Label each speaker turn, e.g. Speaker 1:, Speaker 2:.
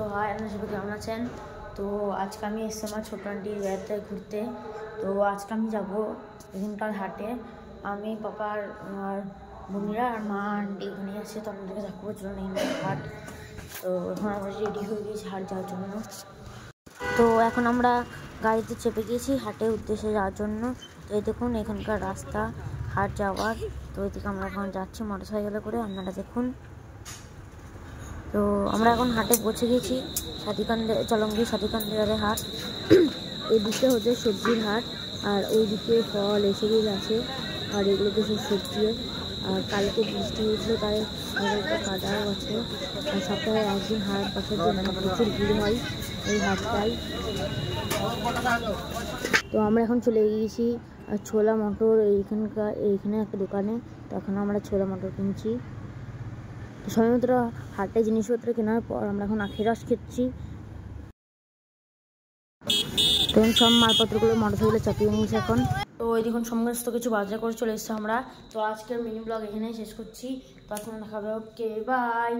Speaker 1: তো হাই, আপনারা সবাই কেমন আছেন? তো আজকে আমি এসেছি আমার ছোটো আন্টির বাড়িতে ঘুরতে। তো আজকে আমি যাবো এখানকার হাটে। আমি পাপার আর বোনেরা আর মা আন্টি এখানে আসছে, তো আপনাদেরকে দেখাবো চলুন এখানকার হাট। তো এখন আমরা রেডি হয়ে গেছি হাট যাওয়ার জন্য। তো এখন আমরা গাড়িতে চেপে গিয়েছি হাটের উদ্দেশ্যে যাওয়ার জন্য। তো এই দেখুন এখানকার রাস্তা হাট যাওয়ার। তো এদিকে আমরা এখন যাচ্ছি মোটর সাইকেলে করে, আপনারা দেখুন। তো আমরা এখন হাটে পৌঁছে গেছি, সাদিকান্দি চলঙ্গি সাদিকান্দিয়ারের হাট। এদিকে হচ্ছে সবজির হাট, আর ওইদিকে ফল এসবই আছে, আর এগুলোতে সব সবজি। আর কালকে বৃষ্টি হয়েছিল তাই কাদাও আছে। আর সপ্তাহে একদিন হাট বসার জন্য প্রচুর ভিড় হয় এই হাটটায়। তো আমরা এখন চলে গিয়েছি ছোলা মটর এইখানে একটা দোকানে। তো এখন আমরা ছোলা মটর কিনছি। সময়মাত্র হাটে জিনিসপত্র কেনার পর আমরা এখন আখের রস খেচ্ছি। তখন সব মালপত্রগুলো মোটরসাইকেলে চাপিয়ে নিয়েছি এখন। তো এই দেখুন সমস্ত কিছু বাজার করে চলে এসেছি আমরা। তো আজকের মিনি ব্লগ এখানে শেষ করছি। তো এখন দেখা হবে, ওকে বাই।